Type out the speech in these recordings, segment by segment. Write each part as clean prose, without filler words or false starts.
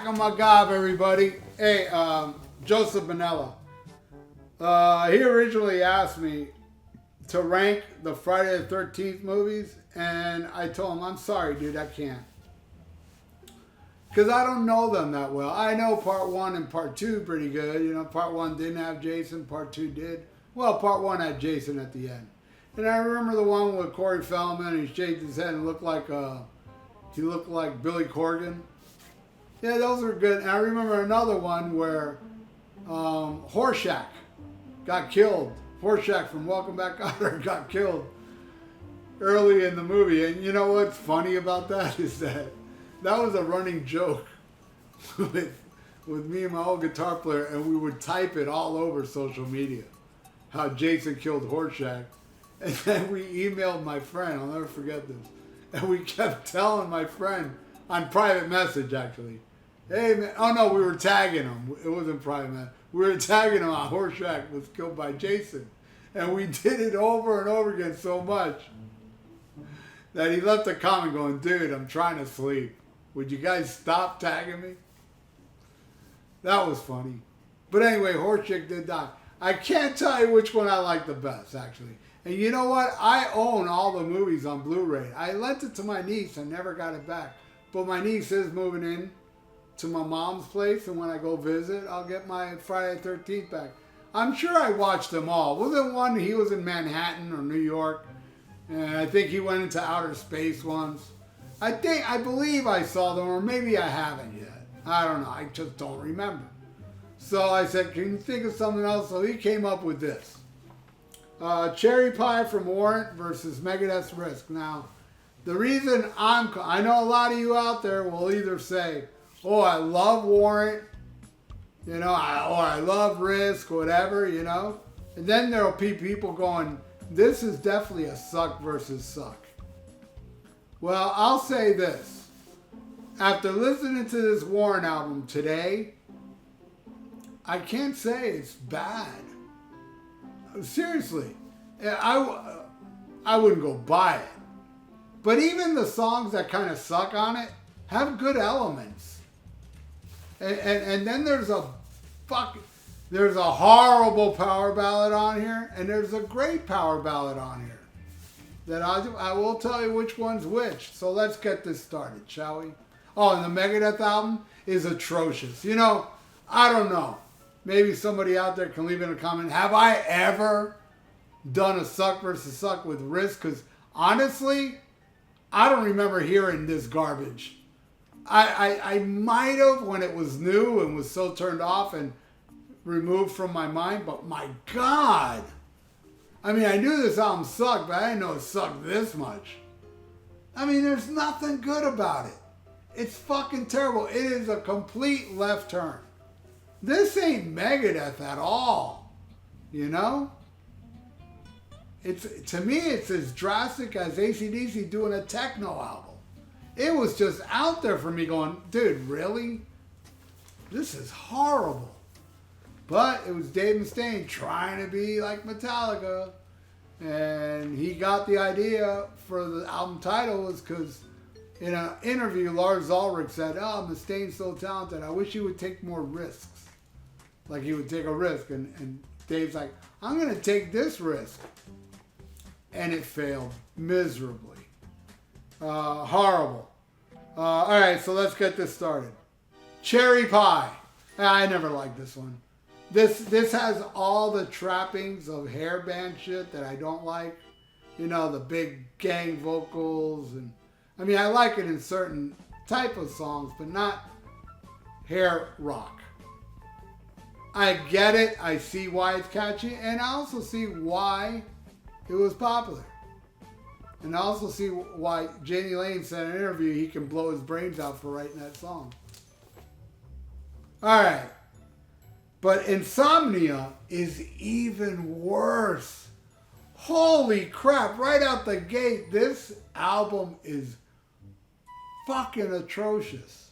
back on my gob, everybody. Hey, Joseph Manella. He originally asked me to rank the Friday the 13th movies, and I told him, I'm sorry, dude, I can't. Because I don't know them that well. I know part 1 and part 2 pretty good. You know, part 1 didn't have Jason, part 2 did. Well, part 1 had Jason at the end. And I remember the one with Corey Feldman, and he shaved his head and looked like Billy Corgan. Yeah, those were good. And I remember another one where Horshack got killed. Horshack from Welcome Back, Kotter got killed early in the movie. And you know what's funny about that is that was a running joke with me and my old guitar player, and we would type it all over social media, how Jason killed Horshack. And then we emailed my friend, I'll never forget this, and we kept telling my friend, on private message actually, hey man, oh no, we were tagging him, it wasn't private message, we were tagging him on Horshack was killed by Jason. And we did it over and over again so much that he left a comment going, dude, I'm trying to sleep. Would you guys stop tagging me? That was funny. But anyway, Horshack did die. I can't tell you which one I like the best, actually. And you know what? I own all the movies on Blu-ray. I lent it to my niece. I never got it back. But my niece is moving in to my mom's place, and when I go visit, I'll get my Friday the 13th back. I'm sure I watched them all. Wasn't one he was in Manhattan or New York, and I think he went into outer space once. I believe I saw them, or maybe I haven't yet. I don't know. I just don't remember. So I said, can you think of something else? So he came up with this. Cherry Pie from Warrant versus Megadeth's Risk. Now, the reason I know a lot of you out there will either say, oh, I love Warrant, you know, or I love Risk, whatever, you know. And then there'll be people going, this is definitely a suck versus suck. Well, I'll say this. After listening to this Warrant album today, I can't say it's bad. Seriously. I wouldn't go buy it. But even the songs that kind of suck on it have good elements. And then there's a horrible power ballad on here, and there's a great power ballad on here. That I will tell you which one's which. So let's get this started, shall we? Oh, and the Megadeth album is atrocious. You know, I don't know. Maybe somebody out there can leave in a comment. Have I ever done a suck versus suck with Risk? Because honestly, I don't remember hearing this garbage. I might have when it was new and was so turned off and removed from my mind. But my God. I mean, I knew this album sucked, but I didn't know it sucked this much. I mean, there's nothing good about it. It's fucking terrible. It is a complete left turn. This ain't Megadeth at all. You know? To me, it's as drastic as AC/DC doing a techno album. It was just out there for me going, dude, really? This is horrible. But it was Dave Mustaine trying to be like Metallica. And he got the idea for the album title was because in an interview, Lars Ulrich said, oh, Mustaine's so talented. I wish he would take more risks. Like he would take a risk. And Dave's like, I'm going to take this risk. And it failed miserably. Horrible. All right, so let's get this started. Cherry Pie. I never liked this one. This has all the trappings of hair band shit that I don't like. You know, the big gang vocals. And I mean, I like it in certain type of songs, but not hair rock. I get it. I see why it's catchy. And I also see why it was popular. And I also see why Janie Lane said in an interview he can blow his brains out for writing that song. All right. But Insomnia is even worse. Holy crap. Right out the gate, this album is fucking atrocious.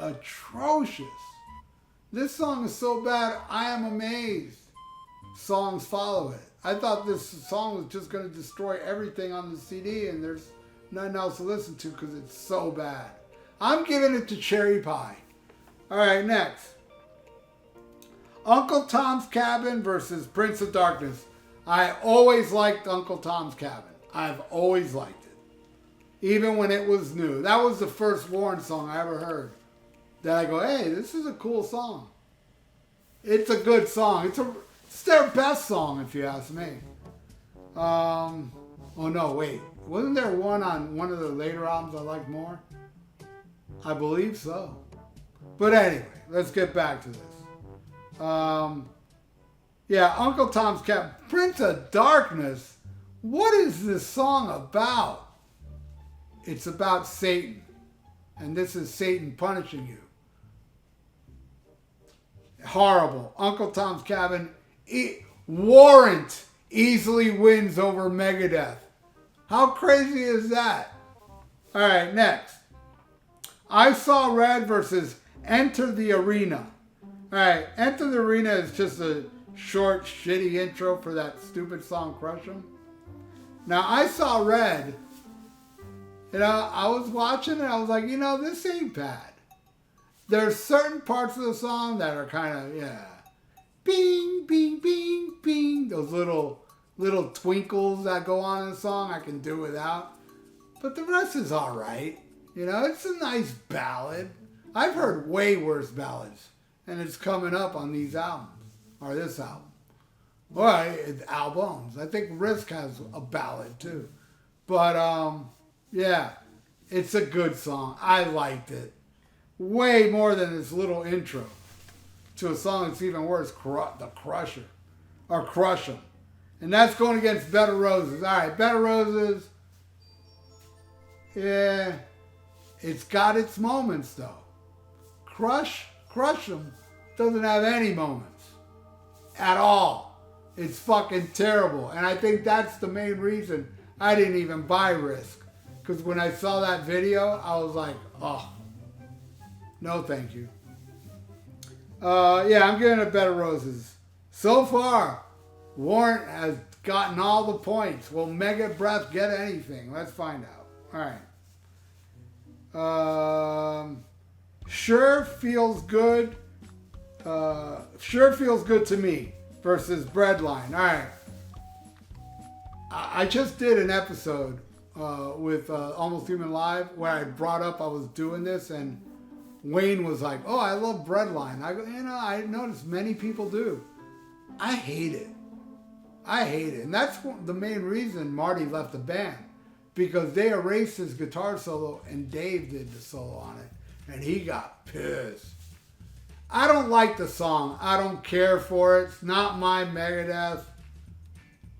Atrocious. This song is so bad, I am amazed. Songs follow it. I thought this song was just going to destroy everything on the CD and there's nothing else to listen to because it's so bad. I'm giving it to Cherry Pie. All right, next. Uncle Tom's Cabin versus Prince of Darkness. I always liked Uncle Tom's Cabin. I've always liked it. Even when it was new. That was the first Warrant song I ever heard. That I go, hey, this is a cool song. It's a good song. It's their best song, if you ask me. Oh no, wait. Wasn't there one on one of the later albums I liked more? I believe so. But anyway, let's get back to this. Yeah, Uncle Tom's Cabin. Prince of Darkness. What is this song about? It's about Satan. And this is Satan punishing you. Horrible. Uncle Tom's Cabin. Warrant easily wins over Megadeth. How crazy is that? All right, next. I Saw Red versus Enter the Arena. All right, Enter the Arena is just a short, shitty intro for that stupid song, Crush 'Em. Now, I Saw Red, I was watching it, I was like, this ain't bad. There's certain parts of the song that are kind of, bing, bing, bing, bing. Those little twinkles that go on in the song, I can do without. But the rest is all right. It's a nice ballad. I've heard way worse ballads. And it's coming up on these albums. Or this album. Well, it's albums. I think Risk has a ballad too. But, yeah. It's a good song. I liked it. Way more than this little intro. To a song that's even worse. The Crusher. Or Crush 'Em. And that's going against Bed of Roses. Alright, Bed of Roses. Yeah. It's got its moments though. Crush 'Em doesn't have any moments at all. It's fucking terrible. And I think that's the main reason I didn't even buy Risk. Because when I saw that video, I was like, oh, no thank you. Yeah, I'm giving it Bed of Roses. So far, Warrant has gotten all the points. Will Megadeth get anything? Let's find out. All right. Sure Feels Good. Sure Feels Good to Me versus Breadline. All right. I just did an episode with Almost Human Live where I brought up I was doing this, and Wayne was like, "Oh, I love Breadline." I go, I noticed many people do. I hate it. And that's the main reason Marty left the band, because they erased his guitar solo and Dave did the solo on it. And he got pissed. I don't like the song. I don't care for it. It's not my Megadeth.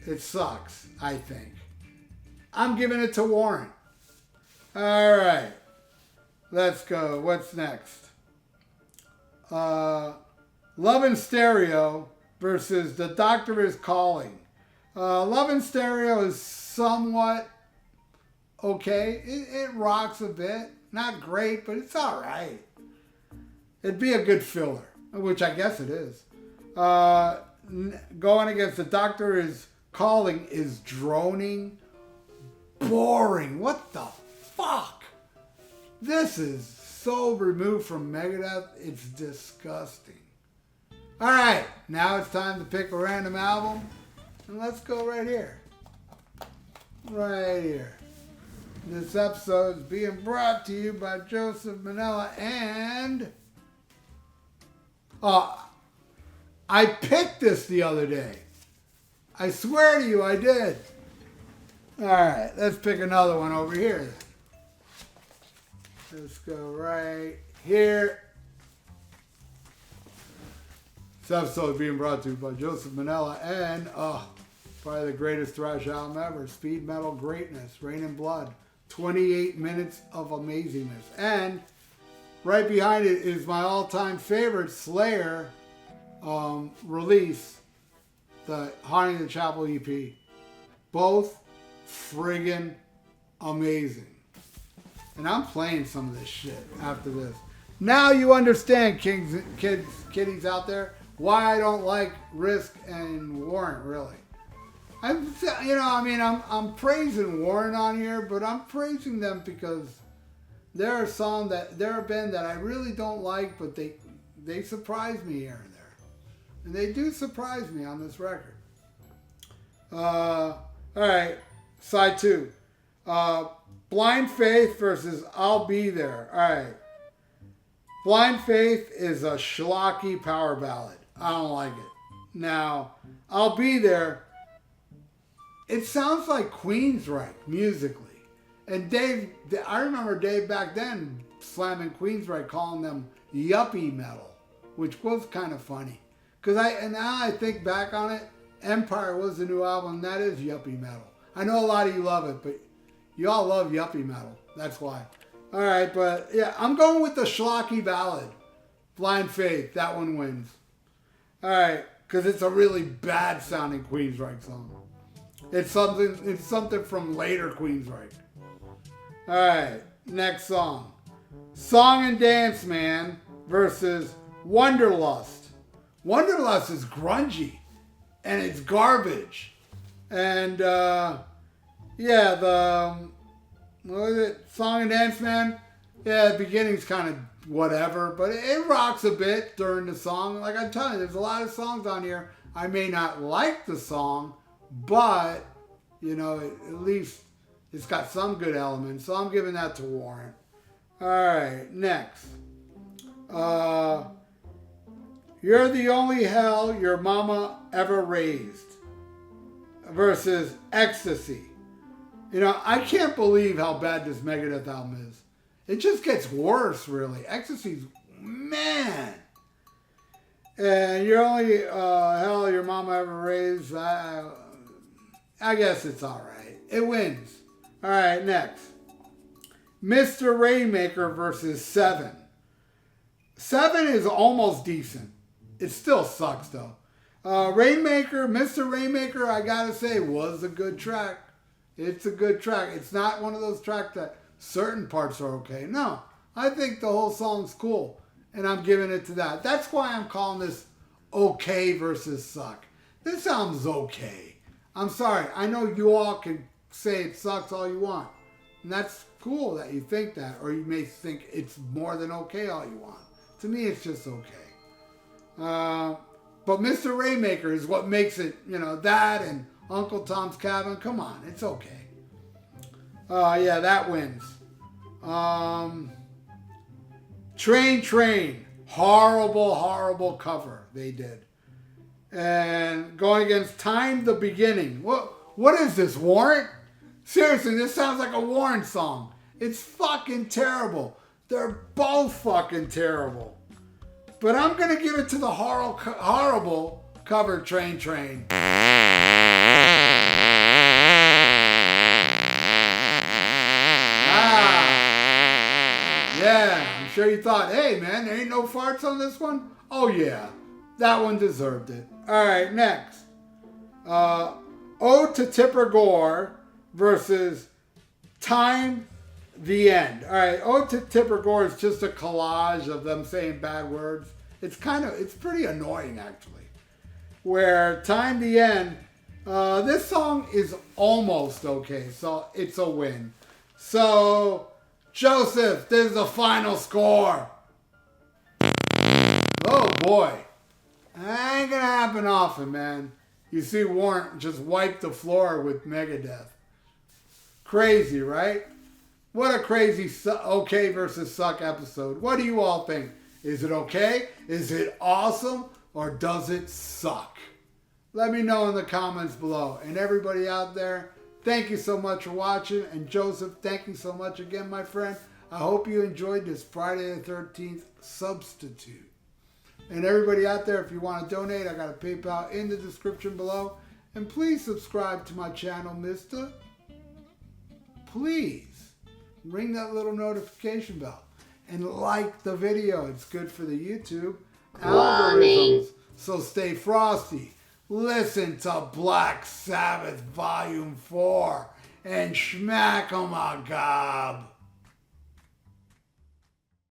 It sucks, I think. I'm giving it to Warrant. All right. Let's go. What's next? Love in Stereo versus The Doctor Is Calling. Love in Stereo is somewhat okay. It rocks a bit. Not great, but it's all right. It'd be a good filler, which I guess it is. Going against The Doctor Is Calling is droning. Boring. What the fuck? This is so removed from Megadeth, it's disgusting. All right, now it's time to pick a random album. And let's go right here. Right here. This episode is being brought to you by Joseph Manella and... I picked this the other day. I swear to you I did. Alright, let's pick another one over here. Let's go right here. This episode is being brought to you by Joseph Manella and, probably the greatest thrash album ever, Speed Metal Greatness, Rain and Blood. 28 minutes of amazingness. And right behind it is my all-time favorite Slayer release, the Haunting the Chapel EP. Both friggin' amazing. And I'm playing some of this shit after this. Now you understand, kiddies out there, why I don't like Risk and Warrant, really. I'm praising Warrant on here, but I'm praising them because They're a band that I really don't like, but they surprise me here and there. And they do surprise me on this record. All right, side 2. Blind Faith versus I'll Be There. All right. Blind Faith is a schlocky power ballad. I don't like it. Now, I'll Be There, it sounds like Queensryche musically. And Dave, I remember Dave back then slamming Queensryche, calling them yuppie metal, which was kind of funny. And now I think back on it, Empire was the new album, and that is yuppie metal. I know a lot of you love it, but you all love yuppie metal. That's why. All right, but yeah, I'm going with the schlocky ballad. Blind Faith, that one wins. All right, because it's a really bad sounding Queensryche song. It's something from later Queensryche. All right, next song. Song and Dance Man versus Wanderlust. Wanderlust is grungy, and it's garbage. And, what was it? Song and Dance Man? Yeah, the beginning's kind of whatever, but it rocks a bit during the song. Like I'm telling you, there's a lot of songs on here. I may not like the song, but, at least it's got some good elements. So I'm giving that to Warrant. All right, next. You're the Only Hell Your Mama Ever Raised versus Ecstasy. I can't believe how bad this Megadeth album is. It just gets worse, really. Ecstasy's, man. And You're Only Hell Your Mama Ever Raised, I guess it's all right. It wins. All right, next. Mr. Rainmaker versus Seven. Seven is almost decent. It still sucks, though. Mr. Rainmaker, I gotta say, was a good track. It's a good track. It's not one of those tracks that certain parts are okay. No, I think the whole song's cool, and I'm giving it to that. That's why I'm calling this okay versus suck. This album's okay. I'm sorry. I know you all can say it sucks all you want, and that's cool that you think that, or you may think it's more than okay all you want. To me, it's just okay. But Mr. Rainmaker is what makes it, that and Uncle Tom's Cabin. Come on, it's okay. Yeah, that wins. Train. Horrible cover they did. And going against Time the Beginning. What is this, Warrant? Seriously, this sounds like a Warrant song. It's fucking terrible. They're both fucking terrible. But I'm going to give it to the horrible cover Train. Yeah, I'm sure you thought, hey man, there ain't no farts on this one? Oh yeah, that one deserved it. All right, next. Ode to Tipper Gore versus Time the End. All right, Ode to Tipper Gore is just a collage of them saying bad words. It's pretty annoying actually. Where Time the End, this song is almost okay, so it's a win. So, Joseph, this is the final score. Oh boy. That ain't gonna happen often, man. You see Warrant just wipe the floor with Megadeth. Crazy, right? What a crazy okay versus suck episode. What do you all think? Is it okay? Is it awesome? Or does it suck? Let me know in the comments below. And everybody out there, thank you so much for watching. And Joseph, thank you so much again, my friend. I hope you enjoyed this Friday the 13th substitute. And everybody out there, if you want to donate, I got a PayPal in the description below. And please subscribe to my channel, mister. Please ring that little notification bell. And like the video. It's good for the YouTube algorithms. So stay frosty. Listen to Black Sabbath Volume 4 and schmack 'em a gob.